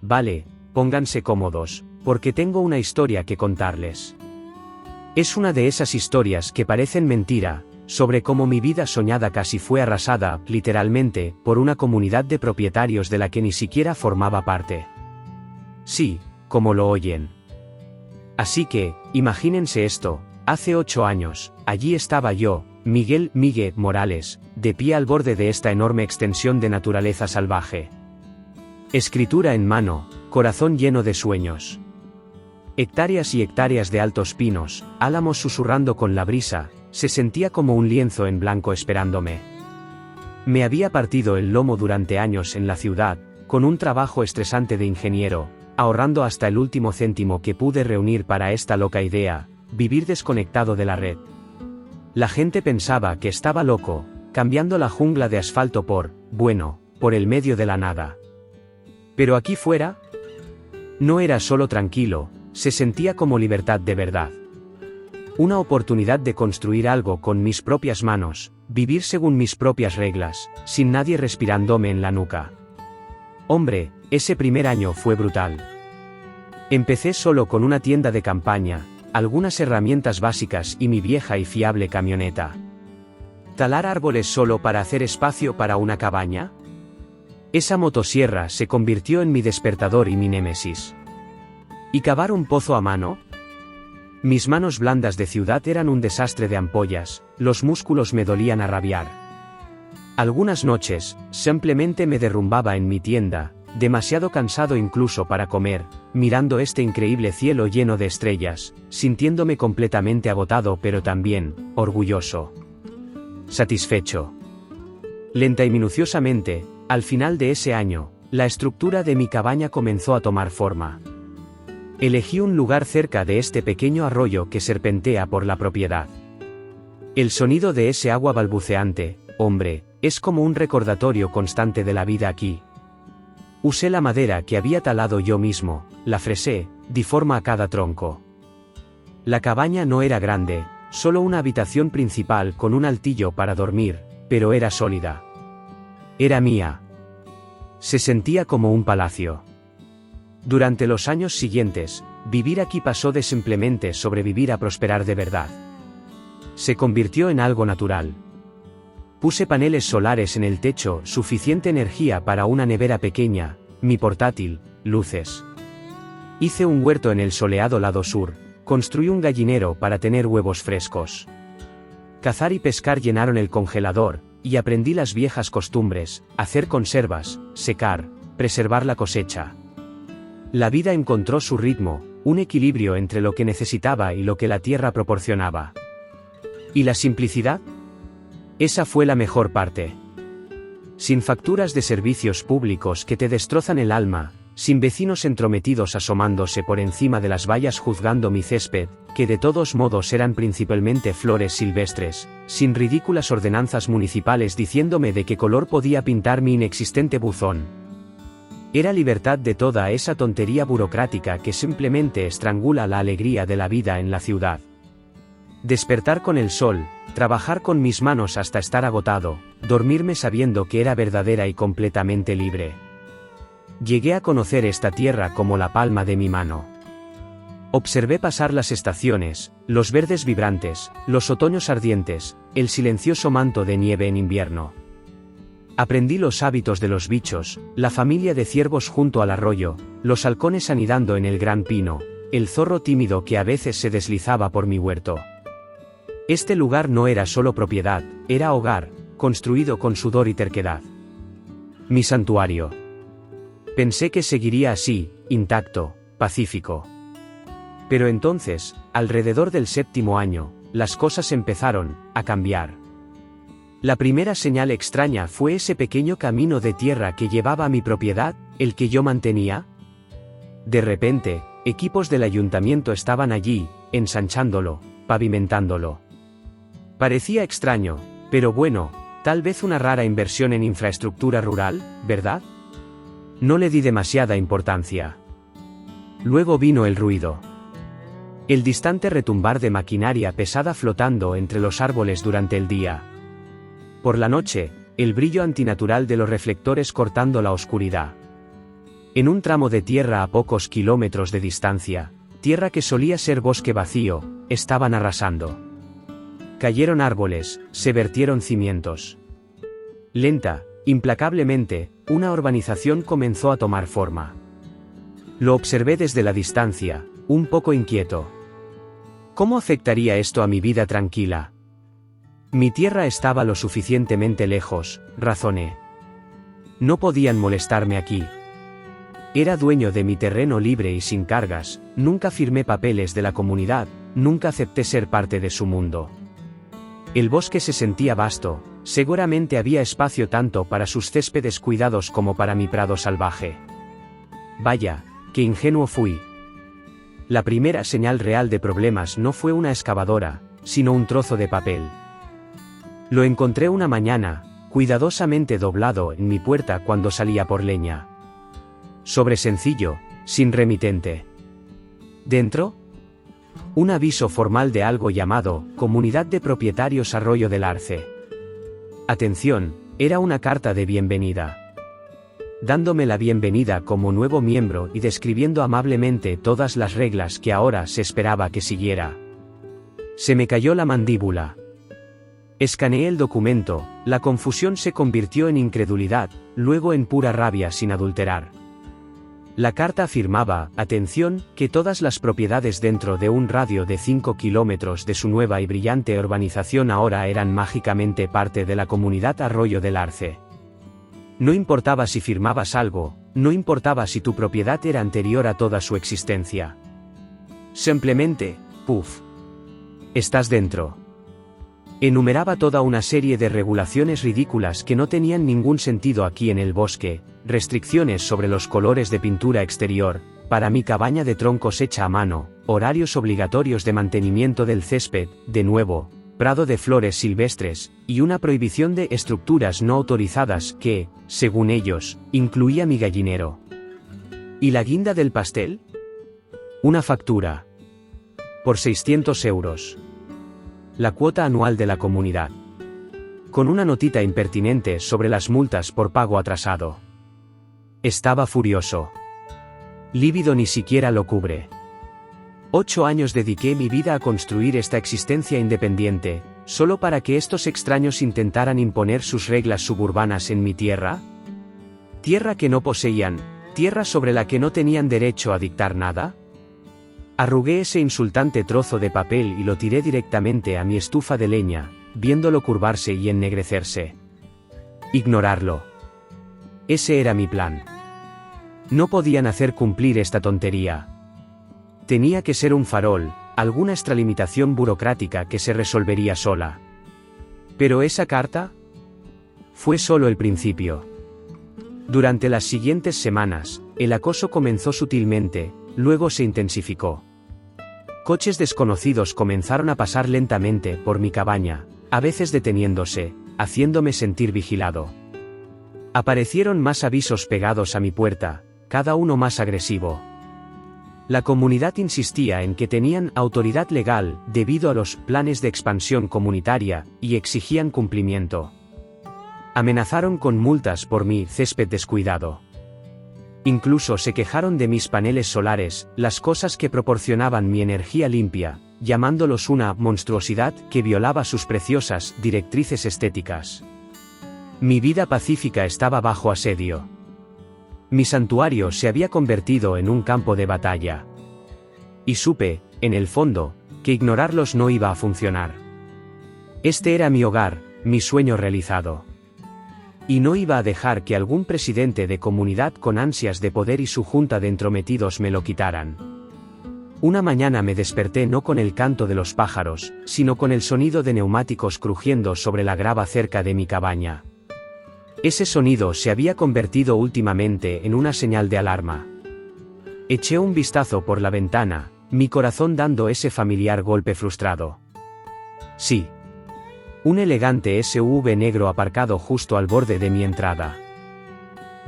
Vale, pónganse cómodos, porque tengo una historia que contarles. Es una de esas historias que parecen mentira, sobre cómo mi vida soñada casi fue arrasada, literalmente, por una comunidad de propietarios de la que ni siquiera formaba parte. Sí, como lo oyen. Así que, imagínense esto, hace 8 años, allí estaba yo, Miguel Migue Morales, de pie al borde de esta enorme extensión de naturaleza salvaje. Escritura en mano, corazón lleno de sueños. Hectáreas y hectáreas de altos pinos, álamos susurrando con la brisa, se sentía como un lienzo en blanco esperándome. Me había partido el lomo durante años en la ciudad, con un trabajo estresante de ingeniero, ahorrando hasta el último céntimo que pude reunir para esta loca idea, vivir desconectado de la red. La gente pensaba que estaba loco, cambiando la jungla de asfalto por el medio de la nada. Pero aquí fuera, no era solo tranquilo, se sentía como libertad de verdad. Una oportunidad de construir algo con mis propias manos, vivir según mis propias reglas, sin nadie respirándome en la nuca. Hombre, ese primer año fue brutal. Empecé solo con una tienda de campaña, algunas herramientas básicas y mi vieja y fiable camioneta. ¿Talar árboles solo para hacer espacio para una cabaña? Esa motosierra se convirtió en mi despertador y mi némesis. ¿Y cavar un pozo a mano? Mis manos blandas de ciudad eran un desastre de ampollas, los músculos me dolían a rabiar. Algunas noches, simplemente me derrumbaba en mi tienda, demasiado cansado incluso para comer, mirando este increíble cielo lleno de estrellas, sintiéndome completamente agotado pero también, orgulloso. Satisfecho. Lenta y minuciosamente, al final de ese año, la estructura de mi cabaña comenzó a tomar forma. Elegí un lugar cerca de este pequeño arroyo que serpentea por la propiedad. El sonido de ese agua balbuceante, hombre, es como un recordatorio constante de la vida aquí. Usé la madera que había talado yo mismo, la fresé, di forma a cada tronco. La cabaña no era grande, solo una habitación principal con un altillo para dormir, pero era sólida. Era mía. Se sentía como un palacio. Durante los años siguientes, vivir aquí pasó de simplemente sobrevivir a prosperar de verdad. Se convirtió en algo natural. Puse paneles solares en el techo, suficiente energía para una nevera pequeña, mi portátil, luces. Hice un huerto en el soleado lado sur, construí un gallinero para tener huevos frescos. Cazar y pescar llenaron el congelador, y aprendí las viejas costumbres, hacer conservas, secar, preservar la cosecha. La vida encontró su ritmo, un equilibrio entre lo que necesitaba y lo que la tierra proporcionaba. ¿Y la simplicidad? Esa fue la mejor parte. Sin facturas de servicios públicos que te destrozan el alma, sin vecinos entrometidos asomándose por encima de las vallas juzgando mi césped, que de todos modos eran principalmente flores silvestres, sin ridículas ordenanzas municipales diciéndome de qué color podía pintar mi inexistente buzón. Era libertad de toda esa tontería burocrática que simplemente estrangula la alegría de la vida en la ciudad. Despertar con el sol, trabajar con mis manos hasta estar agotado, dormirme sabiendo que era verdadera y completamente libre. Llegué a conocer esta tierra como la palma de mi mano. Observé pasar las estaciones, los verdes vibrantes, los otoños ardientes, el silencioso manto de nieve en invierno. Aprendí los hábitos de los bichos, la familia de ciervos junto al arroyo, los halcones anidando en el gran pino, el zorro tímido que a veces se deslizaba por mi huerto. Este lugar no era solo propiedad, era hogar, construido con sudor y terquedad. Mi santuario. Pensé que seguiría así, intacto, pacífico. Pero entonces, alrededor del 7º año, las cosas empezaron a cambiar. La primera señal extraña fue ese pequeño camino de tierra que llevaba a mi propiedad, el que yo mantenía. De repente, equipos del ayuntamiento estaban allí, ensanchándolo, pavimentándolo. Parecía extraño, pero bueno, tal vez una rara inversión en infraestructura rural, ¿verdad? No le di demasiada importancia. Luego vino el ruido. El distante retumbar de maquinaria pesada flotando entre los árboles durante el día. Por la noche, el brillo antinatural de los reflectores cortando la oscuridad. En un tramo de tierra a pocos kilómetros de distancia, tierra que solía ser bosque vacío, estaban arrasando. Cayeron árboles, se vertieron cimientos. Lenta, implacablemente, una urbanización comenzó a tomar forma. Lo observé desde la distancia, un poco inquieto. ¿Cómo afectaría esto a mi vida tranquila? Mi tierra estaba lo suficientemente lejos, razoné. No podían molestarme aquí. Era dueño de mi terreno libre y sin cargas, nunca firmé papeles de la comunidad, nunca acepté ser parte de su mundo. El bosque se sentía vasto, seguramente había espacio tanto para sus céspedes cuidados como para mi prado salvaje. Vaya, qué ingenuo fui. La primera señal real de problemas no fue una excavadora, sino un trozo de papel. Lo encontré una mañana, cuidadosamente doblado en mi puerta cuando salía por leña. Sobre sencillo, sin remitente. ¿Dentro? Un aviso formal de algo llamado Comunidad de Propietarios Arroyo del Arce. Atención, era una carta de bienvenida. Dándome la bienvenida como nuevo miembro y describiendo amablemente todas las reglas que ahora se esperaba que siguiera. Se me cayó la mandíbula. Escaneé el documento, la confusión se convirtió en incredulidad, luego en pura rabia sin adulterar. La carta afirmaba, atención, que todas las propiedades dentro de un radio de 5 kilómetros de su nueva y brillante urbanización ahora eran mágicamente parte de la comunidad Arroyo del Arce. No importaba si firmabas algo, no importaba si tu propiedad era anterior a toda su existencia. Simplemente, puff. Estás dentro. Enumeraba toda una serie de regulaciones ridículas que no tenían ningún sentido aquí en el bosque, restricciones sobre los colores de pintura exterior, para mi cabaña de troncos hecha a mano, horarios obligatorios de mantenimiento del césped, de nuevo, prado de flores silvestres, y una prohibición de estructuras no autorizadas que, según ellos, incluía mi gallinero. ¿Y la guinda del pastel? Una factura. Por 600 euros. La cuota anual de la comunidad. Con una notita impertinente sobre las multas por pago atrasado. Estaba furioso. Lívido ni siquiera lo cubre. 8 años dediqué mi vida a construir esta existencia independiente, solo para que estos extraños intentaran imponer sus reglas suburbanas en mi tierra. Tierra que no poseían, tierra sobre la que no tenían derecho a dictar nada. Arrugué ese insultante trozo de papel y lo tiré directamente a mi estufa de leña, viéndolo curvarse y ennegrecerse. Ignorarlo. Ese era mi plan. No podían hacer cumplir esta tontería. Tenía que ser un farol, alguna extralimitación burocrática que se resolvería sola. Pero esa carta fue solo el principio. Durante las siguientes semanas, el acoso comenzó sutilmente, luego se intensificó. Coches desconocidos comenzaron a pasar lentamente por mi cabaña, a veces deteniéndose, haciéndome sentir vigilado. Aparecieron más avisos pegados a mi puerta, cada uno más agresivo. La comunidad insistía en que tenían autoridad legal debido a los planes de expansión comunitaria, y exigían cumplimiento. Amenazaron con multas por mi césped descuidado. Incluso se quejaron de mis paneles solares, las cosas que proporcionaban mi energía limpia, llamándolos una monstruosidad que violaba sus preciosas directrices estéticas. Mi vida pacífica estaba bajo asedio. Mi santuario se había convertido en un campo de batalla. Y supe, en el fondo, que ignorarlos no iba a funcionar. Este era mi hogar, mi sueño realizado. Y no iba a dejar que algún presidente de comunidad con ansias de poder y su junta de entrometidos me lo quitaran. Una mañana me desperté no con el canto de los pájaros, sino con el sonido de neumáticos crujiendo sobre la grava cerca de mi cabaña. Ese sonido se había convertido últimamente en una señal de alarma. Eché un vistazo por la ventana, mi corazón dando ese familiar golpe frustrado. Sí. Un elegante SUV negro aparcado justo al borde de mi entrada.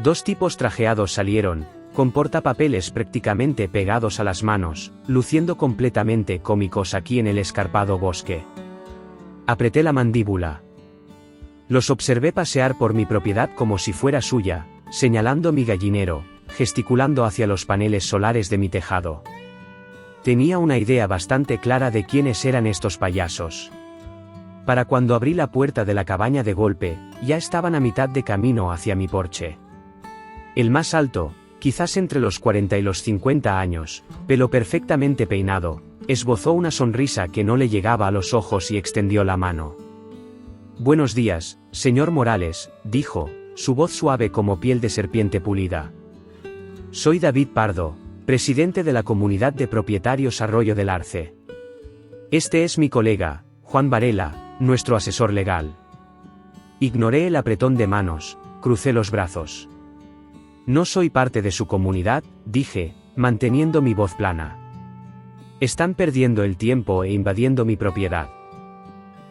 2 tipos trajeados salieron, con portapapeles prácticamente pegados a las manos, luciendo completamente cómicos aquí en el escarpado bosque. Apreté la mandíbula. Los observé pasear por mi propiedad como si fuera suya, señalando mi gallinero, gesticulando hacia los paneles solares de mi tejado. Tenía una idea bastante clara de quiénes eran estos payasos. Para cuando abrí la puerta de la cabaña de golpe, ya estaban a mitad de camino hacia mi porche. El más alto, quizás entre los 40 y los 50 años, pelo perfectamente peinado, esbozó una sonrisa que no le llegaba a los ojos y extendió la mano. «Buenos días, señor Morales», dijo, su voz suave como piel de serpiente pulida. «Soy David Pardo, presidente de la Comunidad de Propietarios Arroyo del Arce. Este es mi colega, Juan Varela, nuestro asesor legal». Ignoré el apretón de manos, crucé los brazos. «No soy parte de su comunidad», dije, manteniendo mi voz plana. «Están perdiendo el tiempo e invadiendo mi propiedad».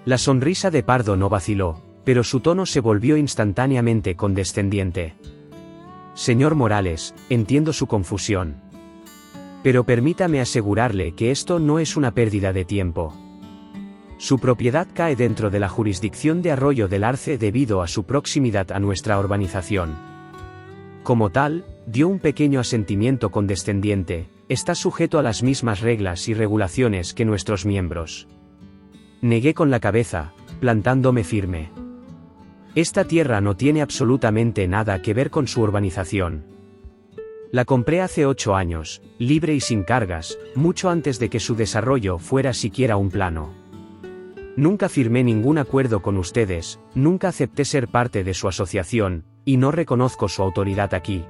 La sonrisa de Pardo no vaciló, pero su tono se volvió instantáneamente condescendiente. «Señor Morales, entiendo su confusión. Pero permítame asegurarle que esto no es una pérdida de tiempo. Su propiedad cae dentro de la jurisdicción de Arroyo del Arce debido a su proximidad a nuestra urbanización. Como tal, dio un pequeño asentimiento condescendiente, está sujeto a las mismas reglas y regulaciones que nuestros miembros». Negué con la cabeza, plantándome firme. «Esta tierra no tiene absolutamente nada que ver con su urbanización. La compré hace 8 años, libre y sin cargas, mucho antes de que su desarrollo fuera siquiera un plano. Nunca firmé ningún acuerdo con ustedes, nunca acepté ser parte de su asociación, y no reconozco su autoridad aquí».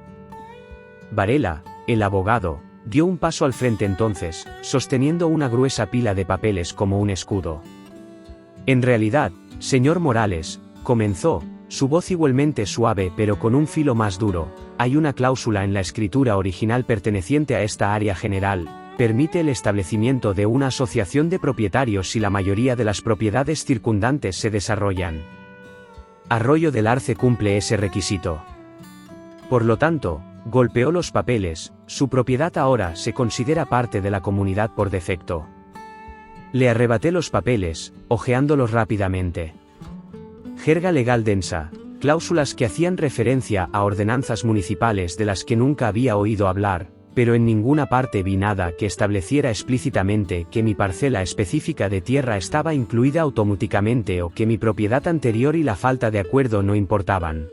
Varela, el abogado, dio un paso al frente entonces, sosteniendo una gruesa pila de papeles como un escudo. «En realidad, señor Morales», comenzó, su voz igualmente suave pero con un filo más duro, «hay una cláusula en la escritura original perteneciente a esta área general, permite el establecimiento de una asociación de propietarios si la mayoría de las propiedades circundantes se desarrollan. Arroyo del Arce cumple ese requisito. Por lo tanto», golpeó los papeles, «su propiedad ahora se considera parte de la comunidad por defecto». Le arrebaté los papeles, hojeándolos rápidamente. Jerga legal densa, cláusulas que hacían referencia a ordenanzas municipales de las que nunca había oído hablar, pero en ninguna parte vi nada que estableciera explícitamente que mi parcela específica de tierra estaba incluida automáticamente o que mi propiedad anterior y la falta de acuerdo no importaban.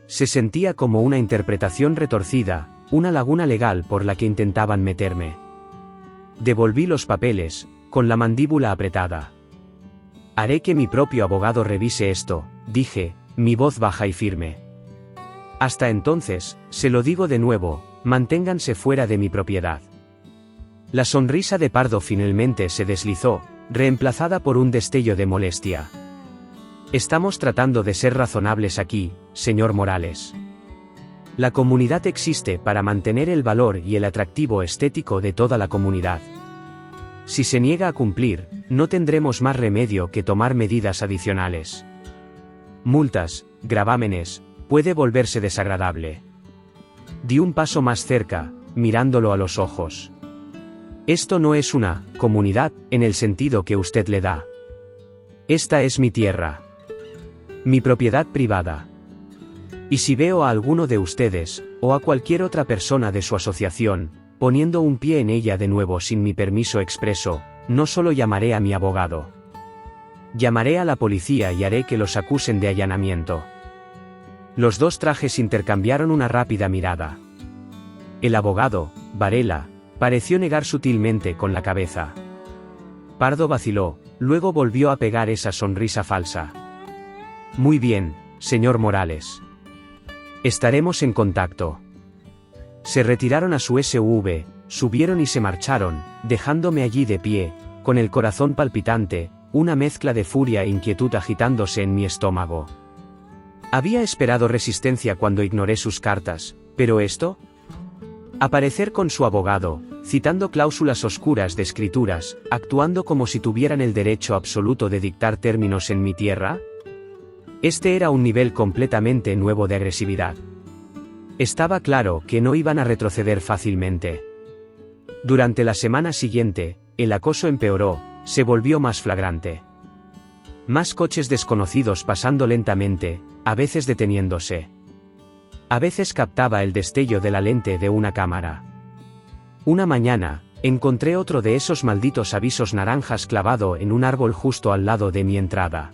Se sentía como una interpretación retorcida, una laguna legal por la que intentaban meterme. Devolví los papeles, con la mandíbula apretada. «Haré que mi propio abogado revise esto», dije, mi voz baja y firme. «Hasta entonces, se lo digo de nuevo, manténganse fuera de mi propiedad». La sonrisa de Pardo finalmente se deslizó, reemplazada por un destello de molestia. «Estamos tratando de ser razonables aquí, señor Morales. La comunidad existe para mantener el valor y el atractivo estético de toda la comunidad. Si se niega a cumplir, no tendremos más remedio que tomar medidas adicionales. Multas, gravámenes, puede volverse desagradable». Di un paso más cerca, mirándolo a los ojos. «Esto no es una comunidad, en el sentido que usted le da. Esta es mi tierra. Mi propiedad privada. Y si veo a alguno de ustedes, o a cualquier otra persona de su asociación, poniendo un pie en ella de nuevo sin mi permiso expreso, no solo llamaré a mi abogado. Llamaré a la policía y haré que los acusen de allanamiento». Los dos trajes intercambiaron una rápida mirada. El abogado, Varela, pareció negar sutilmente con la cabeza. Pardo vaciló, luego volvió a pegar esa sonrisa falsa. «Muy bien, señor Morales. Estaremos en contacto». Se retiraron a su SUV, subieron y se marcharon, dejándome allí de pie, con el corazón palpitante, una mezcla de furia e inquietud agitándose en mi estómago. Había esperado resistencia cuando ignoré sus cartas, pero esto... Aparecer con su abogado, citando cláusulas oscuras de escrituras, actuando como si tuvieran el derecho absoluto de dictar términos en mi tierra. Este era un nivel completamente nuevo de agresividad. Estaba claro que no iban a retroceder fácilmente. Durante la semana siguiente, el acoso empeoró, se volvió más flagrante. Más coches desconocidos pasando lentamente, a veces deteniéndose. A veces captaba el destello de la lente de una cámara. Una mañana, encontré otro de esos malditos avisos naranjas clavado en un árbol justo al lado de mi entrada.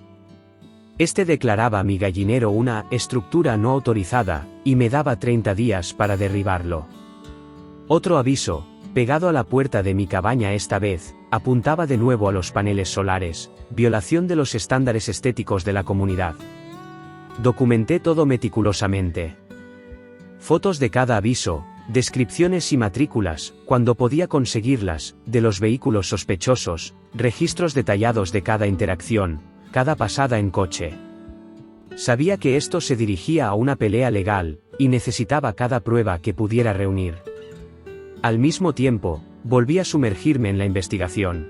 Este declaraba mi gallinero una estructura no autorizada, y me daba 30 días para derribarlo. Otro aviso, pegado a la puerta de mi cabaña esta vez, apuntaba de nuevo a los paneles solares, violación de los estándares estéticos de la comunidad. Documenté todo meticulosamente. Fotos de cada aviso, descripciones y matrículas, cuando podía conseguirlas, de los vehículos sospechosos, registros detallados de cada interacción, cada pasada en coche. Sabía que esto se dirigía a una pelea legal, y necesitaba cada prueba que pudiera reunir. Al mismo tiempo, volví a sumergirme en la investigación.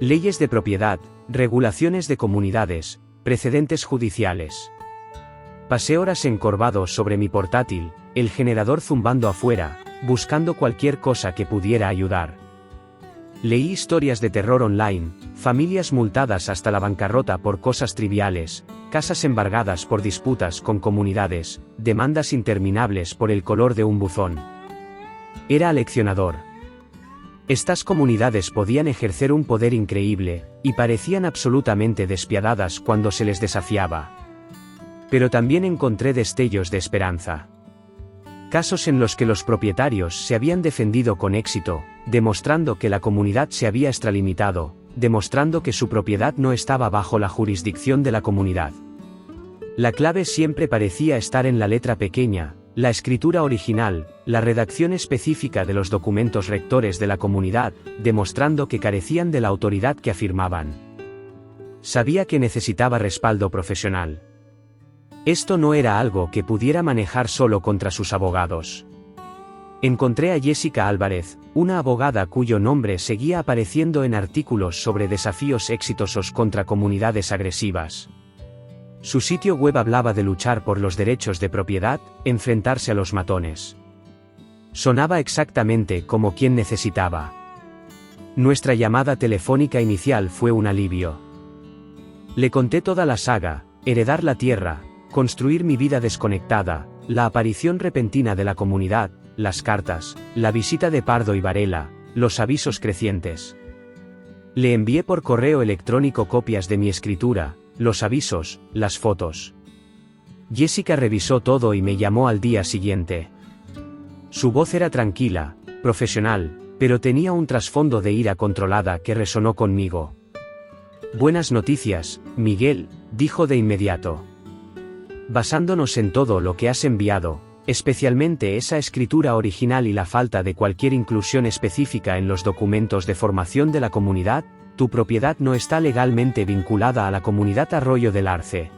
Leyes de propiedad, regulaciones de comunidades, precedentes judiciales. Pasé horas encorvado sobre mi portátil, el generador zumbando afuera, buscando cualquier cosa que pudiera ayudar. Leí historias de terror online, familias multadas hasta la bancarrota por cosas triviales, casas embargadas por disputas con comunidades, demandas interminables por el color de un buzón. Era aleccionador. Estas comunidades podían ejercer un poder increíble, y parecían absolutamente despiadadas cuando se les desafiaba. Pero también encontré destellos de esperanza. Casos en los que los propietarios se habían defendido con éxito, demostrando que la comunidad se había extralimitado, demostrando que su propiedad no estaba bajo la jurisdicción de la comunidad. La clave siempre parecía estar en la letra pequeña, la escritura original, la redacción específica de los documentos rectores de la comunidad, demostrando que carecían de la autoridad que afirmaban. Sabía que necesitaba respaldo profesional. Esto no era algo que pudiera manejar solo contra sus abogados. Encontré a Jessica Álvarez, una abogada cuyo nombre seguía apareciendo en artículos sobre desafíos exitosos contra comunidades agresivas. Su sitio web hablaba de luchar por los derechos de propiedad, enfrentarse a los matones. Sonaba exactamente como quien necesitaba. Nuestra llamada telefónica inicial fue un alivio. Le conté toda la saga, heredar la tierra, construir mi vida desconectada, la aparición repentina de la comunidad, las cartas, la visita de Pardo y Varela, los avisos crecientes. Le envié por correo electrónico copias de mi escritura, los avisos, las fotos. Jessica revisó todo y me llamó al día siguiente. Su voz era tranquila, profesional, pero tenía un trasfondo de ira controlada que resonó conmigo. Buenas noticias, Miguel, dijo de inmediato. Basándonos en todo lo que has enviado, especialmente esa escritura original y la falta de cualquier inclusión específica en los documentos de formación de la comunidad, tu propiedad no está legalmente vinculada a la comunidad Arroyo del Arce.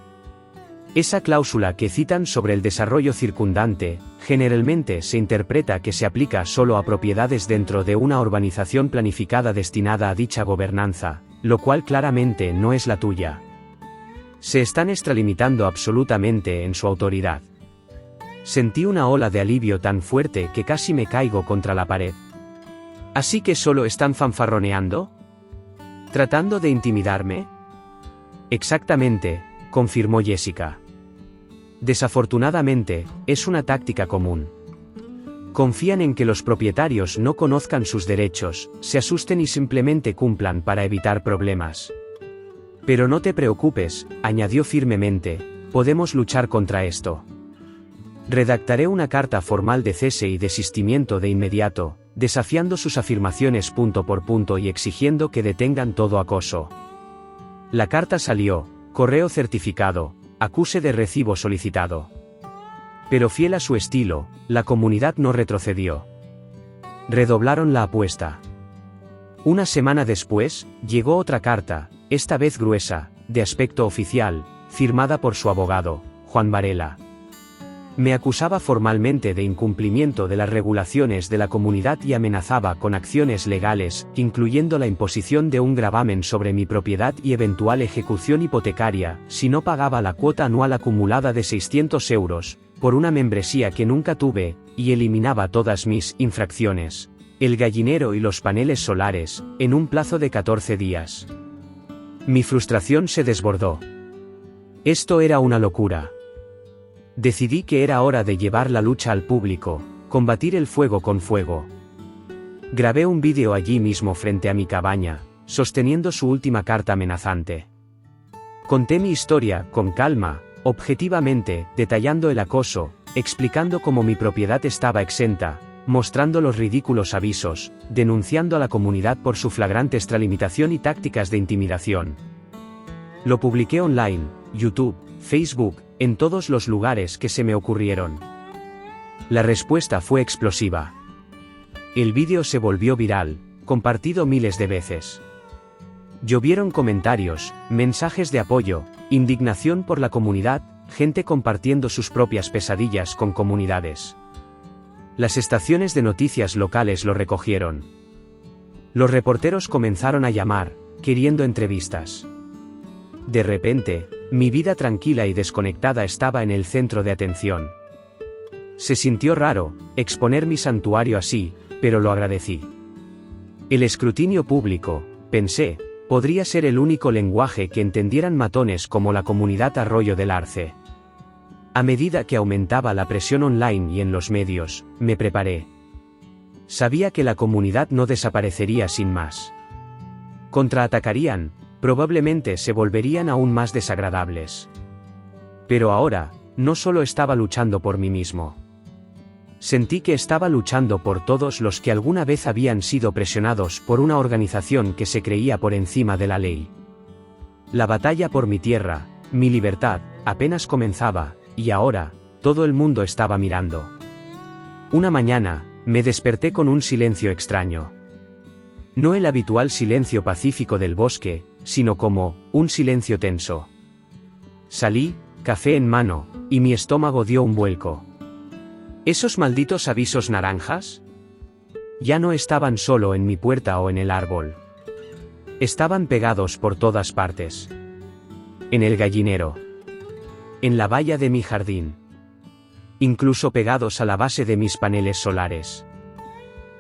Esa cláusula que citan sobre el desarrollo circundante, generalmente se interpreta que se aplica solo a propiedades dentro de una urbanización planificada destinada a dicha gobernanza, lo cual claramente no es la tuya. Se están extralimitando absolutamente en su autoridad. Sentí una ola de alivio tan fuerte que casi me caigo contra la pared. ¿Así que solo están fanfarroneando? ¿Tratando de intimidarme? Exactamente, confirmó Jessica. Desafortunadamente, es una táctica común. Confían en que los propietarios no conozcan sus derechos, se asusten y simplemente cumplan para evitar problemas. Pero no te preocupes, añadió firmemente, podemos luchar contra esto. Redactaré una carta formal de cese y desistimiento de inmediato, desafiando sus afirmaciones punto por punto y exigiendo que detengan todo acoso. La carta salió, correo certificado, acuse de recibo solicitado. Pero fiel a su estilo, la comunidad no retrocedió. Redoblaron la apuesta. Una semana después, llegó otra carta, esta vez gruesa, de aspecto oficial, firmada por su abogado, Juan Varela. Me acusaba formalmente de incumplimiento de las regulaciones de la comunidad y amenazaba con acciones legales, incluyendo la imposición de un gravamen sobre mi propiedad y eventual ejecución hipotecaria, si no pagaba la cuota anual acumulada de 600 euros, por una membresía que nunca tuve, y eliminaba todas mis infracciones, el gallinero y los paneles solares, en un plazo de 14 días. Mi frustración se desbordó. Esto era una locura. Decidí que era hora de llevar la lucha al público, combatir el fuego con fuego. Grabé un vídeo allí mismo frente a mi cabaña, sosteniendo su última carta amenazante. Conté mi historia, con calma, objetivamente, detallando el acoso, explicando cómo mi propiedad estaba exenta, mostrando los ridículos avisos, denunciando a la comunidad por su flagrante extralimitación y tácticas de intimidación. Lo publiqué online, YouTube, Facebook, en todos los lugares que se me ocurrieron. La respuesta fue explosiva. El vídeo se volvió viral, compartido miles de veces. Llovieron comentarios, mensajes de apoyo, indignación por la comunidad, gente compartiendo sus propias pesadillas con comunidades. Las estaciones de noticias locales lo recogieron. Los reporteros comenzaron a llamar, queriendo entrevistas. De repente, mi vida tranquila y desconectada estaba en el centro de atención. Se sintió raro, exponer mi santuario así, pero lo agradecí. El escrutinio público, pensé, podría ser el único lenguaje que entendieran matones como la comunidad Arroyo del Arce. A medida que aumentaba la presión online y en los medios, me preparé. Sabía que la comunidad no desaparecería sin más. Contraatacarían, probablemente se volverían aún más desagradables. Pero ahora, no solo estaba luchando por mí mismo. Sentí que estaba luchando por todos los que alguna vez habían sido presionados por una organización que se creía por encima de la ley. La batalla por mi tierra, mi libertad, apenas comenzaba, y ahora, todo el mundo estaba mirando. Una mañana, me desperté con un silencio extraño. No el habitual silencio pacífico del bosque, sino como, un silencio tenso. Salí, café en mano, y mi estómago dio un vuelco. ¿Esos malditos avisos naranjas? Ya no estaban solo en mi puerta o en el árbol. Estaban pegados por todas partes. En el gallinero. En la valla de mi jardín. Incluso pegados a la base de mis paneles solares.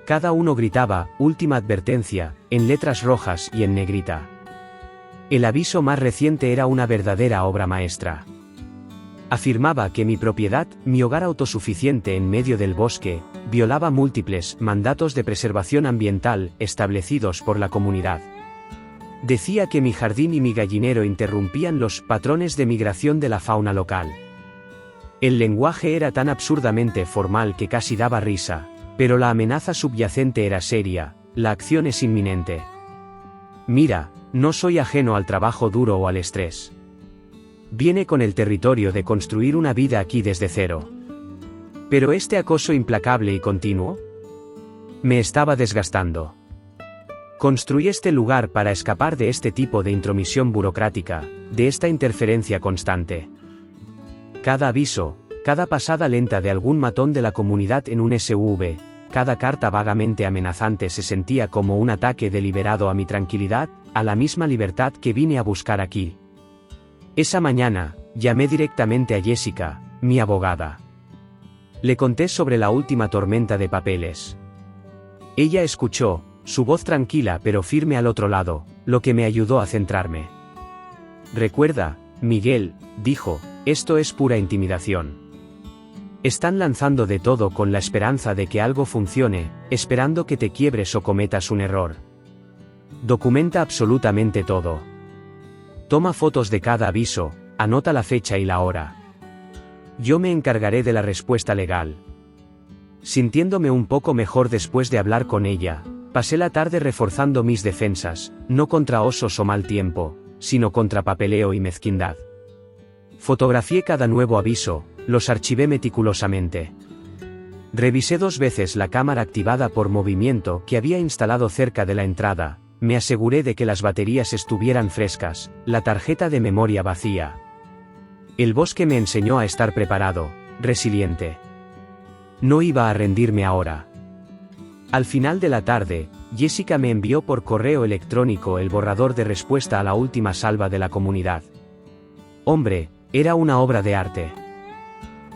Cada uno gritaba, última advertencia, en letras rojas y en negrita. El aviso más reciente era una verdadera obra maestra. Afirmaba que mi propiedad, mi hogar autosuficiente en medio del bosque, violaba múltiples mandatos de preservación ambiental establecidos por la comunidad. Decía que mi jardín y mi gallinero interrumpían los patrones de migración de la fauna local. El lenguaje era tan absurdamente formal que casi daba risa, pero la amenaza subyacente era seria, la acción es inminente. Mira, no soy ajeno al trabajo duro o al estrés. Viene con el territorio de construir una vida aquí desde cero. Pero este acoso implacable y continuo me estaba desgastando. Construí este lugar para escapar de este tipo de intromisión burocrática, de esta interferencia constante. Cada aviso, cada pasada lenta de algún matón de la comunidad en un SUV, cada carta vagamente amenazante se sentía como un ataque deliberado a mi tranquilidad, a la misma libertad que vine a buscar aquí. Esa mañana, llamé directamente a Jessica, mi abogada. Le conté sobre la última tormenta de papeles. Ella escuchó, su voz tranquila pero firme al otro lado, lo que me ayudó a centrarme. Recuerda, Miguel, dijo, esto es pura intimidación. Están lanzando de todo con la esperanza de que algo funcione, esperando que te quiebres o cometas un error. Documenta absolutamente todo. Toma fotos de cada aviso, anota la fecha y la hora. Yo me encargaré de la respuesta legal. Sintiéndome un poco mejor después de hablar con ella, pasé la tarde reforzando mis defensas, no contra osos o mal tiempo, sino contra papeleo y mezquindad. Fotografié cada nuevo aviso, los archivé meticulosamente. Revisé 2 veces la cámara activada por movimiento que había instalado cerca de la entrada. Me aseguré de que las baterías estuvieran frescas, la tarjeta de memoria vacía. El bosque me enseñó a estar preparado, resiliente. No iba a rendirme ahora. Al final de la tarde, Jessica me envió por correo electrónico el borrador de respuesta a la última salva de la comunidad. Hombre, era una obra de arte.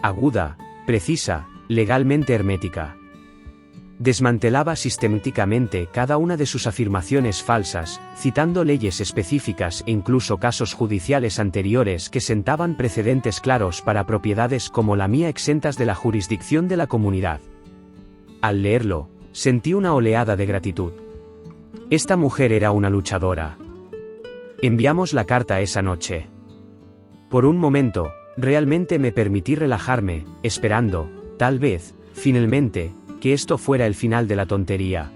Aguda, precisa, legalmente hermética. Desmantelaba sistemáticamente cada una de sus afirmaciones falsas, citando leyes específicas e incluso casos judiciales anteriores que sentaban precedentes claros para propiedades como la mía exentas de la jurisdicción de la comunidad. Al leerlo, sentí una oleada de gratitud. Esta mujer era una luchadora. Enviamos la carta esa noche. Por un momento, realmente me permití relajarme, esperando, tal vez, finalmente, que esto fuera el final de la tontería.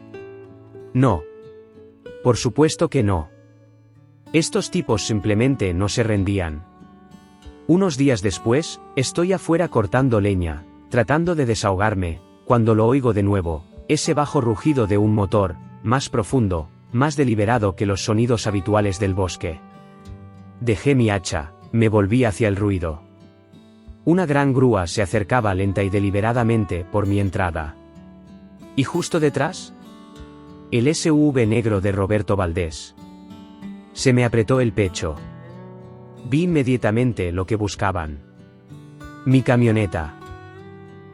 No. Por supuesto que no. Estos tipos simplemente no se rendían. Unos días después, estoy afuera cortando leña, tratando de desahogarme, cuando lo oigo de nuevo, ese bajo rugido de un motor, más profundo, más deliberado que los sonidos habituales del bosque. Dejé mi hacha, me volví hacia el ruido. Una gran grúa se acercaba lenta y deliberadamente por mi entrada. ¿Y justo detrás? El SUV negro de Roberto Valdés. Se me apretó el pecho. Vi inmediatamente lo que buscaban. Mi camioneta.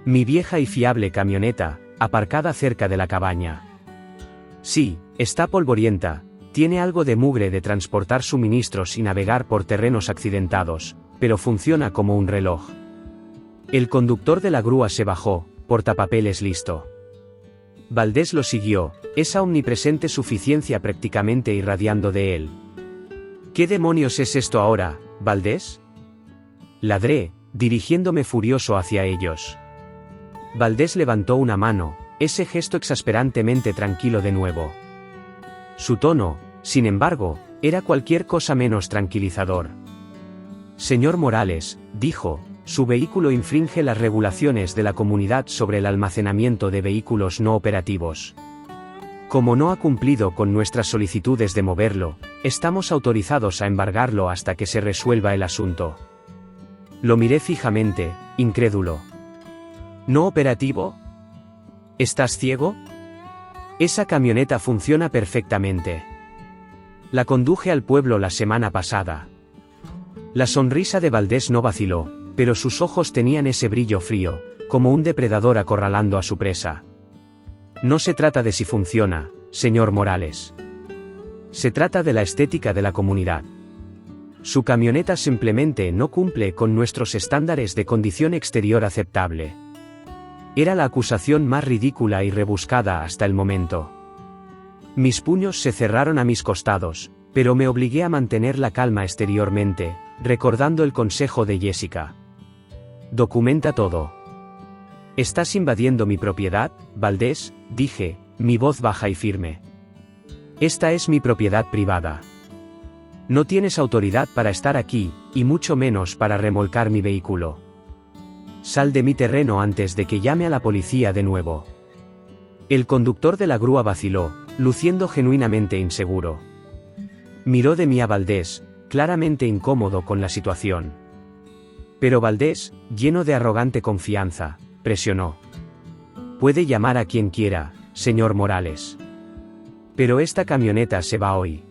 Mi vieja y fiable camioneta, aparcada cerca de la cabaña. Sí, está polvorienta, tiene algo de mugre de transportar suministros y navegar por terrenos accidentados, pero funciona como un reloj. El conductor de la grúa se bajó, portapapeles listo. Valdés lo siguió, esa omnipresente suficiencia prácticamente irradiando de él. ¿Qué demonios es esto ahora, Valdés? Ladré, dirigiéndome furioso hacia ellos. Valdés levantó una mano, ese gesto exasperantemente tranquilo de nuevo. Su tono, sin embargo, era cualquier cosa menos tranquilizador. Señor Morales, dijo, su vehículo infringe las regulaciones de la comunidad sobre el almacenamiento de vehículos no operativos. Como no ha cumplido con nuestras solicitudes de moverlo, estamos autorizados a embargarlo hasta que se resuelva el asunto. Lo miré fijamente, incrédulo. ¿No operativo? ¿Estás ciego? Esa camioneta funciona perfectamente. La conduje al pueblo la semana pasada. La sonrisa de Valdés no vaciló, pero sus ojos tenían ese brillo frío, como un depredador acorralando a su presa. No se trata de si funciona, señor Morales. Se trata de la estética de la comunidad. Su camioneta simplemente no cumple con nuestros estándares de condición exterior aceptable. Era la acusación más ridícula y rebuscada hasta el momento. Mis puños se cerraron a mis costados, pero me obligué a mantener la calma exteriormente, recordando el consejo de Jessica. Documenta todo. ¿Estás invadiendo mi propiedad, Valdés?, dije, mi voz baja y firme. Esta es mi propiedad privada. No tienes autoridad para estar aquí, y mucho menos para remolcar mi vehículo. Sal de mi terreno antes de que llame a la policía de nuevo. El conductor de la grúa vaciló, luciendo genuinamente inseguro. Miró de mí a Valdés, claramente incómodo con la situación. Pero Valdés, lleno de arrogante confianza, presionó. Puede llamar a quien quiera, señor Morales. Pero esta camioneta se va hoy.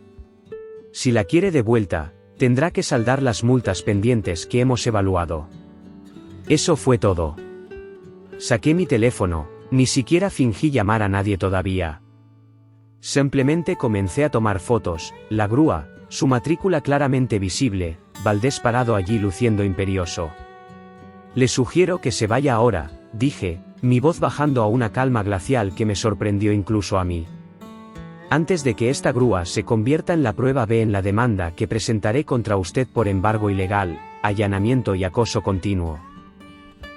Si la quiere de vuelta, tendrá que saldar las multas pendientes que hemos evaluado. Eso fue todo. Saqué mi teléfono, ni siquiera fingí llamar a nadie todavía. Simplemente comencé a tomar fotos, la grúa, su matrícula claramente visible, Valdés parado allí luciendo imperioso. Le sugiero que se vaya ahora, dije, mi voz bajando a una calma glacial que me sorprendió incluso a mí. Antes de que esta grúa se convierta en la prueba B en la demanda que presentaré contra usted por embargo ilegal, allanamiento y acoso continuo.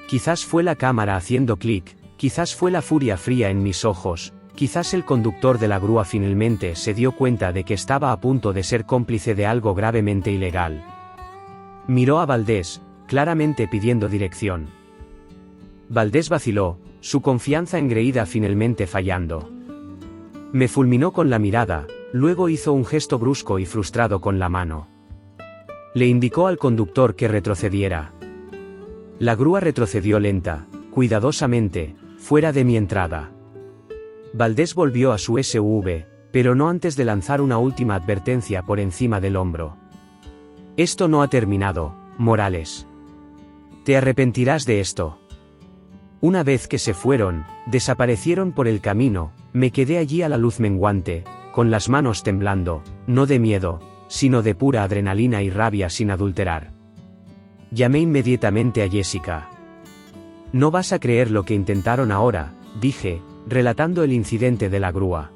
Quizás fue la cámara haciendo clic, quizás fue la furia fría en mis ojos, quizás el conductor de la grúa finalmente se dio cuenta de que estaba a punto de ser cómplice de algo gravemente ilegal. Miró a Valdés, claramente pidiendo dirección. Valdés vaciló, su confianza engreída finalmente fallando. Me fulminó con la mirada, luego hizo un gesto brusco y frustrado con la mano. Le indicó al conductor que retrocediera. La grúa retrocedió lenta, cuidadosamente, fuera de mi entrada. Valdés volvió a su SUV, pero no antes de lanzar una última advertencia por encima del hombro. Esto no ha terminado, Morales. Te arrepentirás de esto. Una vez que se fueron, desaparecieron por el camino, me quedé allí a la luz menguante, con las manos temblando, no de miedo, sino de pura adrenalina y rabia sin adulterar. Llamé inmediatamente a Jessica. No vas a creer lo que intentaron ahora, dije, relatando el incidente de la grúa.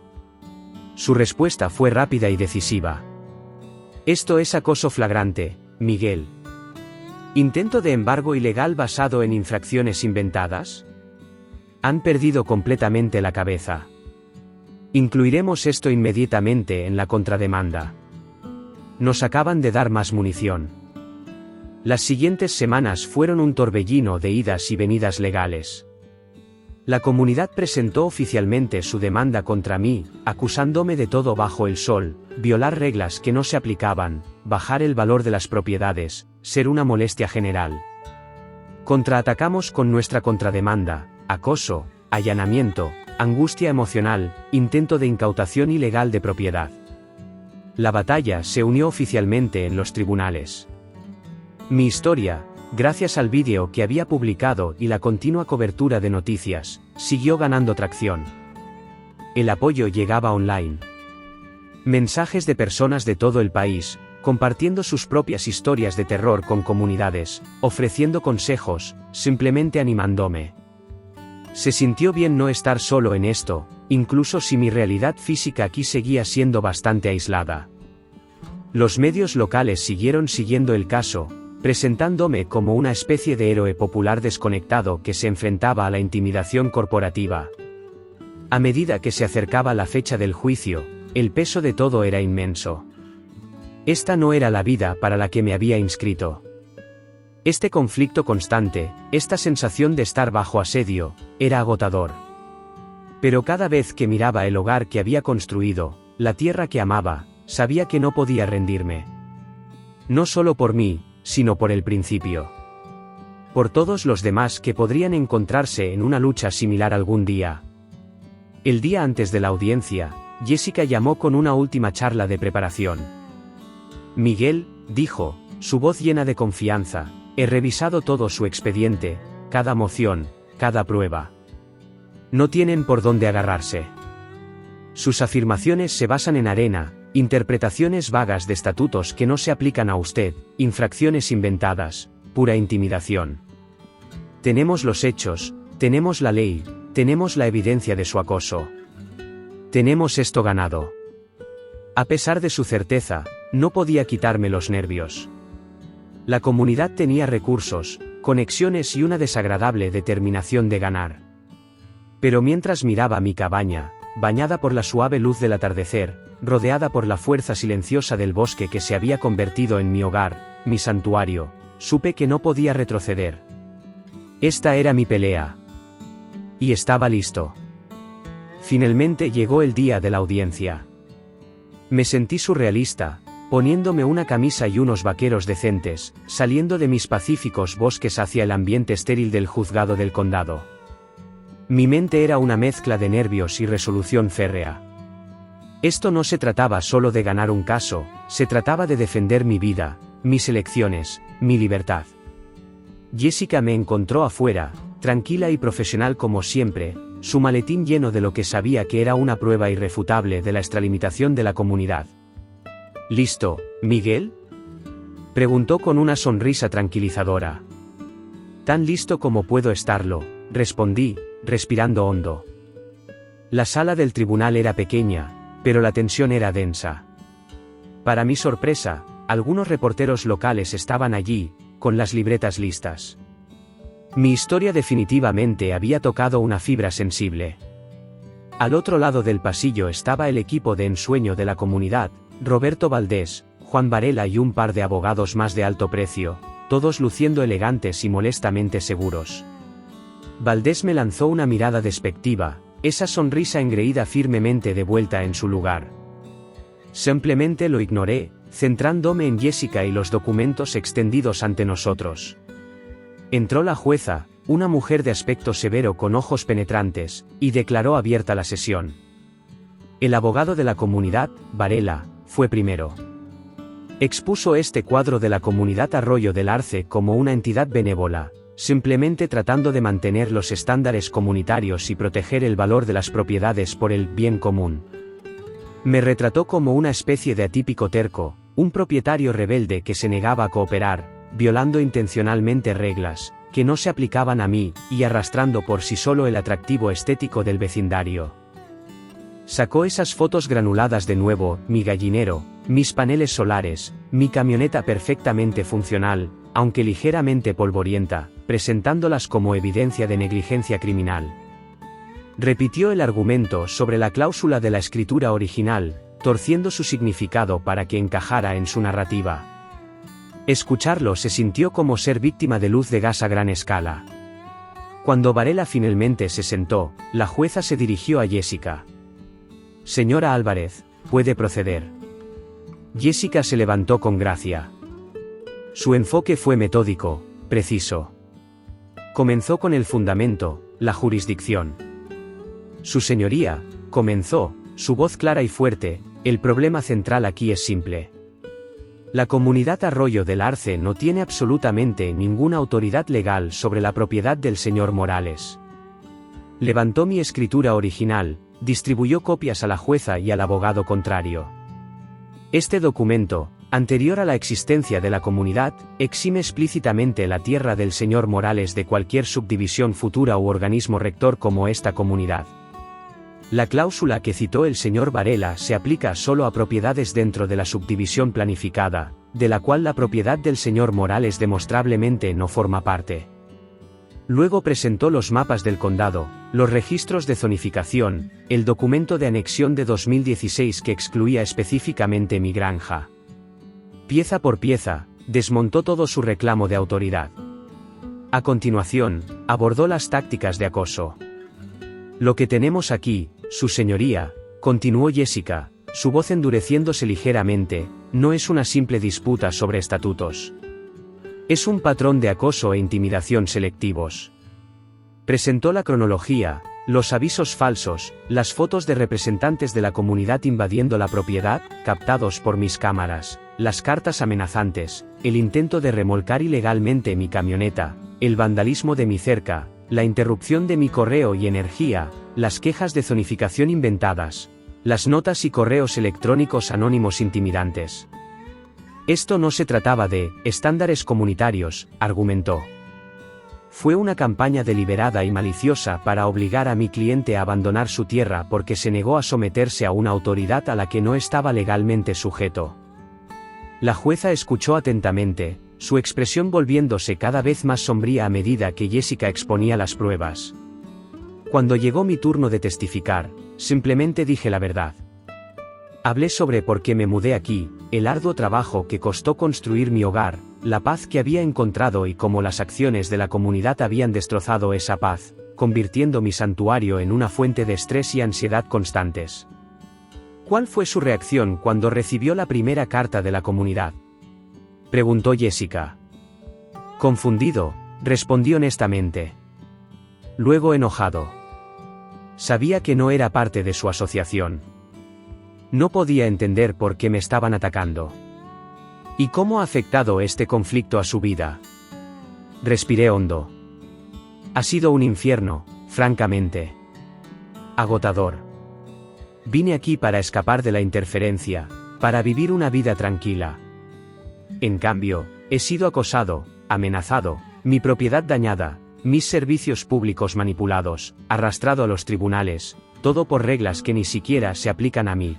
Su respuesta fue rápida y decisiva. Esto es acoso flagrante, Miguel. ¿Intento de embargo ilegal basado en infracciones inventadas? Han perdido completamente la cabeza. Incluiremos esto inmediatamente en la contrademanda. Nos acaban de dar más munición. Las siguientes semanas fueron un torbellino de idas y venidas legales. La comunidad presentó oficialmente su demanda contra mí, acusándome de todo bajo el sol, violar reglas que no se aplicaban, bajar el valor de las propiedades, ser una molestia general. Contraatacamos con nuestra contrademanda, acoso, allanamiento, angustia emocional, intento de incautación ilegal de propiedad. La batalla se unió oficialmente en los tribunales. Mi historia, gracias al vídeo que había publicado y la continua cobertura de noticias, siguió ganando tracción. El apoyo llegaba online. Mensajes de personas de todo el país, compartiendo sus propias historias de terror con comunidades, ofreciendo consejos, simplemente animándome. Se sintió bien no estar solo en esto, incluso si mi realidad física aquí seguía siendo bastante aislada. Los medios locales siguieron siguiendo el caso, presentándome como una especie de héroe popular desconectado que se enfrentaba a la intimidación corporativa. A medida que se acercaba la fecha del juicio, el peso de todo era inmenso. Esta no era la vida para la que me había inscrito. Este conflicto constante, esta sensación de estar bajo asedio, era agotador. Pero cada vez que miraba el hogar que había construido, la tierra que amaba, sabía que no podía rendirme. No solo por mí, sino por el principio. Por todos los demás que podrían encontrarse en una lucha similar algún día. El día antes de la audiencia, Jessica llamó con una última charla de preparación. Miguel, dijo, su voz llena de confianza, he revisado todo su expediente, cada moción, cada prueba. No tienen por dónde agarrarse. Sus afirmaciones se basan en arena, interpretaciones vagas de estatutos que no se aplican a usted, infracciones inventadas, pura intimidación. Tenemos los hechos, tenemos la ley, tenemos la evidencia de su acoso. Tenemos esto ganado. A pesar de su certeza, no podía quitarme los nervios. La comunidad tenía recursos, conexiones y una desagradable determinación de ganar. Pero mientras miraba mi cabaña, bañada por la suave luz del atardecer, rodeada por la fuerza silenciosa del bosque que se había convertido en mi hogar, mi santuario, supe que no podía retroceder. Esta era mi pelea. Y estaba listo. Finalmente llegó el día de la audiencia. Me sentí surrealista, poniéndome una camisa y unos vaqueros decentes, saliendo de mis pacíficos bosques hacia el ambiente estéril del juzgado del condado. Mi mente era una mezcla de nervios y resolución férrea. Esto no se trataba solo de ganar un caso, se trataba de defender mi vida, mis elecciones, mi libertad. Jessica me encontró afuera, tranquila y profesional como siempre, su maletín lleno de lo que sabía que era una prueba irrefutable de la extralimitación de la comunidad. ¿Listo, Miguel?, preguntó con una sonrisa tranquilizadora. Tan listo como puedo estarlo, respondí, respirando hondo. La sala del tribunal era pequeña, pero la tensión era densa. Para mi sorpresa, algunos reporteros locales estaban allí, con las libretas listas. Mi historia definitivamente había tocado una fibra sensible. Al otro lado del pasillo estaba el equipo de ensueño de la comunidad, Roberto Valdés, Juan Varela y un par de abogados más de alto precio, todos luciendo elegantes y molestamente seguros. Valdés me lanzó una mirada despectiva, esa sonrisa engreída firmemente de vuelta en su lugar. Simplemente lo ignoré, centrándome en Jessica y los documentos extendidos ante nosotros. Entró la jueza, una mujer de aspecto severo con ojos penetrantes, y declaró abierta la sesión. El abogado de la comunidad, Varela, fue primero. Expuso este cuadro de la comunidad Arroyo del Arce como una entidad benévola, simplemente tratando de mantener los estándares comunitarios y proteger el valor de las propiedades por el bien común. Me retrató como una especie de atípico terco, un propietario rebelde que se negaba a cooperar, violando intencionalmente reglas que no se aplicaban a mí, y arrastrando por sí solo el atractivo estético del vecindario. Sacó esas fotos granuladas de nuevo, mi gallinero, mis paneles solares, mi camioneta perfectamente funcional, aunque ligeramente polvorienta, presentándolas como evidencia de negligencia criminal. Repitió el argumento sobre la cláusula de la escritura original, torciendo su significado para que encajara en su narrativa. Escucharlo se sintió como ser víctima de luz de gas a gran escala. Cuando Varela finalmente se sentó, la jueza se dirigió a Jessica. «Señora Álvarez, puede proceder». Jessica se levantó con gracia. Su enfoque fue metódico, preciso. Comenzó con el fundamento, la jurisdicción. «Su señoría», comenzó, su voz clara y fuerte, «el problema central aquí es simple. La comunidad Arroyo del Arce no tiene absolutamente ninguna autoridad legal sobre la propiedad del señor Morales. Levantó mi escritura original, distribuyó copias a la jueza y al abogado contrario. Este documento, anterior a la existencia de la comunidad, exime explícitamente la tierra del señor Morales de cualquier subdivisión futura u organismo rector como esta comunidad. La cláusula que citó el señor Varela se aplica solo a propiedades dentro de la subdivisión planificada, de la cual la propiedad del señor Morales demostrablemente no forma parte. Luego presentó los mapas del condado, los registros de zonificación, el documento de anexión de 2016 que excluía específicamente mi granja. Pieza por pieza, desmontó todo su reclamo de autoridad. A continuación, abordó las tácticas de acoso. «Lo que tenemos aquí, su señoría», continuó Jessica, su voz endureciéndose ligeramente, «no es una simple disputa sobre estatutos. Es un patrón de acoso e intimidación selectivos». Presentó la cronología, los avisos falsos, las fotos de representantes de la comunidad invadiendo la propiedad, captados por mis cámaras, las cartas amenazantes, el intento de remolcar ilegalmente mi camioneta, el vandalismo de mi cerca, la interrupción de mi correo y energía, las quejas de zonificación inventadas, las notas y correos electrónicos anónimos intimidantes. Esto no se trataba de estándares comunitarios, argumentó. Fue una campaña deliberada y maliciosa para obligar a mi cliente a abandonar su tierra porque se negó a someterse a una autoridad a la que no estaba legalmente sujeto. La jueza escuchó atentamente, su expresión volviéndose cada vez más sombría a medida que Jessica exponía las pruebas. Cuando llegó mi turno de testificar, simplemente dije la verdad. Hablé sobre por qué me mudé aquí, el arduo trabajo que costó construir mi hogar, la paz que había encontrado y cómo las acciones de la comunidad habían destrozado esa paz, convirtiendo mi santuario en una fuente de estrés y ansiedad constantes. ¿Cuál fue su reacción cuando recibió la primera carta de la comunidad?, preguntó Jessica. Confundido, respondí honestamente. Luego enojado. Sabía que no era parte de su asociación. No podía entender por qué me estaban atacando. ¿Y cómo ha afectado este conflicto a su vida? Respiré hondo. Ha sido un infierno, francamente. Agotador. Vine aquí para escapar de la interferencia, para vivir una vida tranquila. En cambio, he sido acosado, amenazado, mi propiedad dañada, mis servicios públicos manipulados, arrastrado a los tribunales, todo por reglas que ni siquiera se aplican a mí.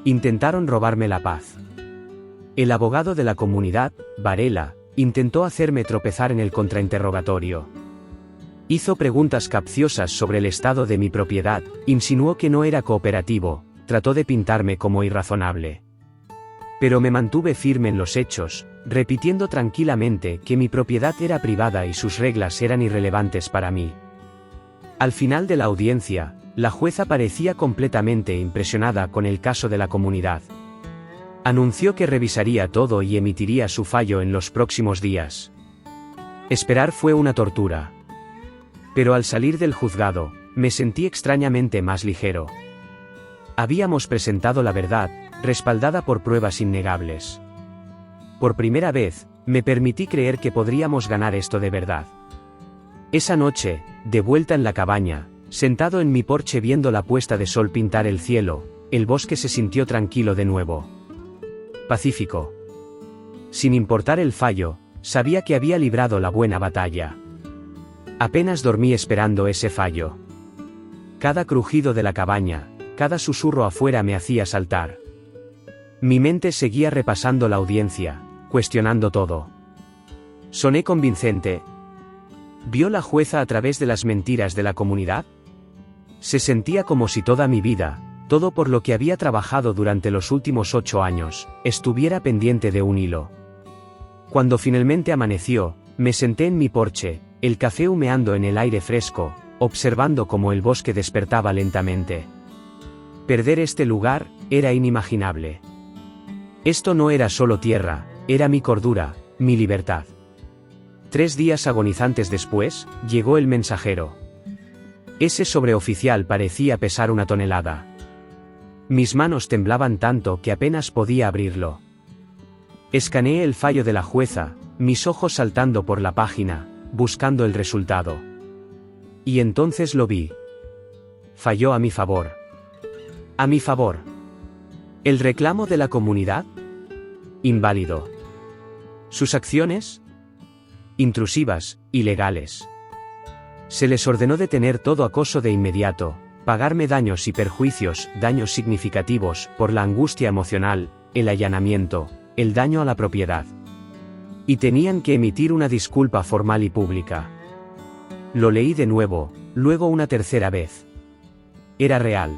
Intentaron robarme la paz. El abogado de la comunidad, Varela, intentó hacerme tropezar en el contrainterrogatorio. Hizo preguntas capciosas sobre el estado de mi propiedad, insinuó que no era cooperativo, trató de pintarme como irrazonable. Pero me mantuve firme en los hechos, repitiendo tranquilamente que mi propiedad era privada y sus reglas eran irrelevantes para mí. Al final de la audiencia, la jueza parecía completamente impresionada con el caso de la comunidad. Anunció que revisaría todo y emitiría su fallo en los próximos días. Esperar fue una tortura. Pero al salir del juzgado, me sentí extrañamente más ligero. Habíamos presentado la verdad, respaldada por pruebas innegables. Por primera vez, me permití creer que podríamos ganar esto de verdad. Esa noche, de vuelta en la cabaña, sentado en mi porche viendo la puesta de sol pintar el cielo, el bosque se sintió tranquilo de nuevo. Pacífico. Sin importar el fallo, sabía que había librado la buena batalla. Apenas dormí esperando ese fallo. Cada crujido de la cabaña, cada susurro afuera me hacía saltar. Mi mente seguía repasando la audiencia, cuestionando todo. ¿Soné convincente? ¿Vio la jueza a través de las mentiras de la comunidad? Se sentía como si toda mi vida, todo por lo que había trabajado durante los últimos 8 años, estuviera pendiente de un hilo. Cuando finalmente amaneció, me senté en mi porche, el café humeando en el aire fresco, observando cómo el bosque despertaba lentamente. Perder este lugar era inimaginable. Esto no era solo tierra, era mi cordura, mi libertad. 3 días agonizantes después, llegó el mensajero. Ese sobreoficial parecía pesar 1 tonelada. Mis manos temblaban tanto que apenas podía abrirlo. Escaneé el fallo de la jueza, mis ojos saltando por la página, buscando el resultado. Y entonces lo vi. Falló a mi favor. A mi favor. ¿El reclamo de la comunidad? Inválido. ¿Sus acciones? Intrusivas, ilegales. Se les ordenó detener todo acoso de inmediato, pagarme daños y perjuicios, daños significativos, por la angustia emocional, el allanamiento, el daño a la propiedad. Y tenían que emitir una disculpa formal y pública. Lo leí de nuevo, luego una tercera vez. Era real.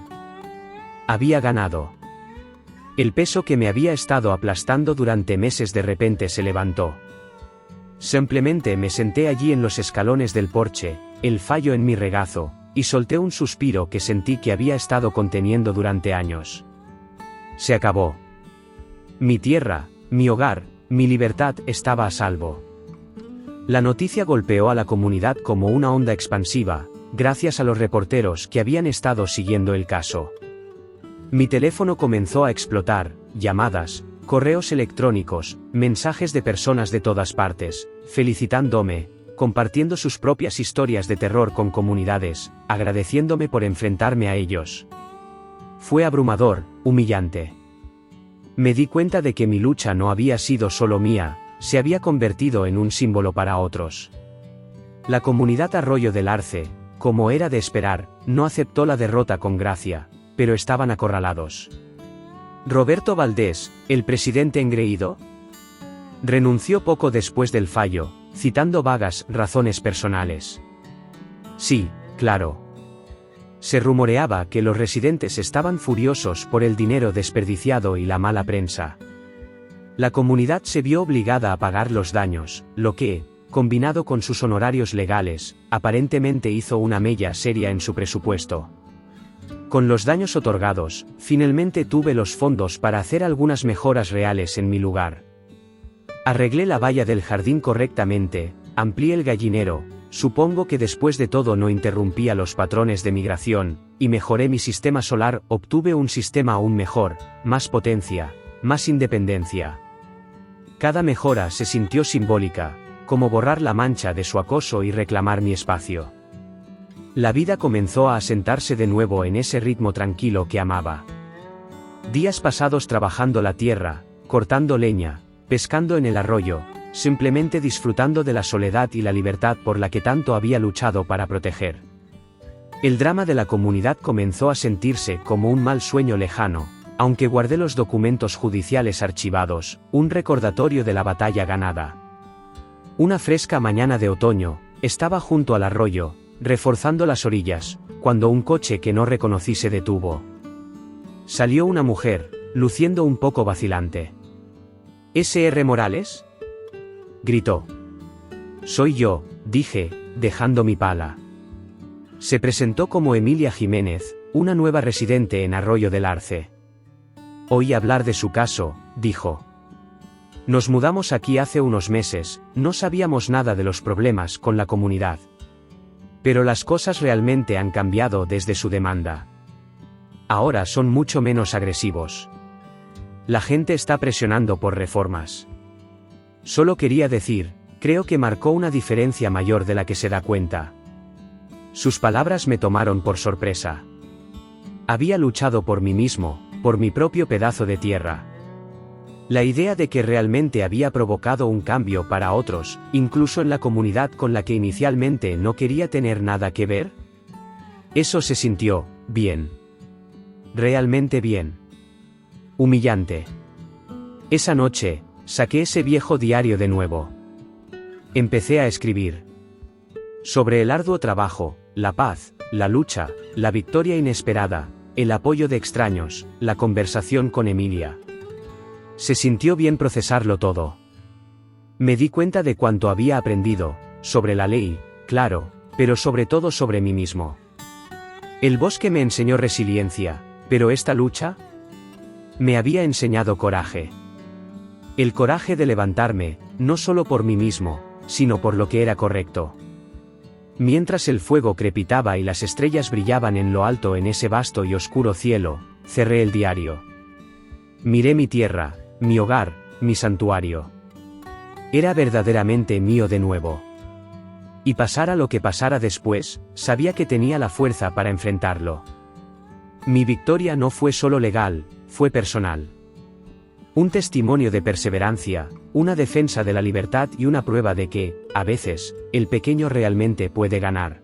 Había ganado. El peso que me había estado aplastando durante meses de repente se levantó. Simplemente me senté allí en los escalones del porche, el fallo en mi regazo, y solté un suspiro que sentí que había estado conteniendo durante años. Se acabó. Mi tierra, mi hogar, mi libertad estaba a salvo. La noticia golpeó a la comunidad como una onda expansiva, gracias a los reporteros que habían estado siguiendo el caso. Mi teléfono comenzó a explotar, llamadas, correos electrónicos, mensajes de personas de todas partes, felicitándome, compartiendo sus propias historias de terror con comunidades, agradeciéndome por enfrentarme a ellos. Fue abrumador, humillante. Me di cuenta de que mi lucha no había sido solo mía, se había convertido en un símbolo para otros. La comunidad Arroyo del Arce, como era de esperar, no aceptó la derrota con gracia, pero estaban acorralados. Roberto Valdés, el presidente engreído, renunció poco después del fallo, citando vagas razones personales. Sí, claro. Se rumoreaba que los residentes estaban furiosos por el dinero desperdiciado y la mala prensa. La comunidad se vio obligada a pagar los daños, lo que, combinado con sus honorarios legales, aparentemente hizo una mella seria en su presupuesto. Con los daños otorgados, finalmente tuve los fondos para hacer algunas mejoras reales en mi lugar. Arreglé la valla del jardín correctamente, amplié el gallinero, supongo que después de todo no interrumpía los patrones de migración, y mejoré mi sistema solar, obtuve un sistema aún mejor, más potencia, más independencia. Cada mejora se sintió simbólica, como borrar la mancha de su acoso y reclamar mi espacio. La vida comenzó a asentarse de nuevo en ese ritmo tranquilo que amaba. Días pasados trabajando la tierra, cortando leña, pescando en el arroyo, simplemente disfrutando de la soledad y la libertad por la que tanto había luchado para proteger. El drama de la comunidad comenzó a sentirse como un mal sueño lejano, aunque guardé los documentos judiciales archivados, un recordatorio de la batalla ganada. Una fresca mañana de otoño, estaba junto al arroyo, reforzando las orillas, cuando un coche que no reconocí se detuvo. Salió una mujer, luciendo un poco vacilante. ¿S.R. Morales?, gritó. Soy yo, dije, dejando mi pala. Se presentó como Emilia Jiménez, una nueva residente en Arroyo del Arce. Oí hablar de su caso, dijo. Nos mudamos aquí hace unos meses, no sabíamos nada de los problemas con la comunidad. Pero las cosas realmente han cambiado desde su demanda. Ahora son mucho menos agresivos. La gente está presionando por reformas. Solo quería decir, creo que marcó una diferencia mayor de la que se da cuenta. Sus palabras me tomaron por sorpresa. Había luchado por mí mismo, por mi propio pedazo de tierra. La idea de que realmente había provocado un cambio para otros, incluso en la comunidad con la que inicialmente no quería tener nada que ver. Eso se sintió bien. Realmente bien. Humillante. Esa noche, saqué ese viejo diario de nuevo. Empecé a escribir. Sobre el arduo trabajo, la paz, la lucha, la victoria inesperada, el apoyo de extraños, la conversación con Emilia. Se sintió bien procesarlo todo. Me di cuenta de cuánto había aprendido, sobre la ley, claro, pero sobre todo sobre mí mismo. El bosque me enseñó resiliencia, pero esta lucha me había enseñado coraje. El coraje de levantarme, no solo por mí mismo, sino por lo que era correcto. Mientras el fuego crepitaba y las estrellas brillaban en lo alto en ese vasto y oscuro cielo, cerré el diario. Miré mi tierra, mi hogar, mi santuario. Era verdaderamente mío de nuevo. Y pasara lo que pasara después, sabía que tenía la fuerza para enfrentarlo. Mi victoria no fue solo legal, fue personal. Un testimonio de perseverancia, una defensa de la libertad y una prueba de que, a veces, el pequeño realmente puede ganar.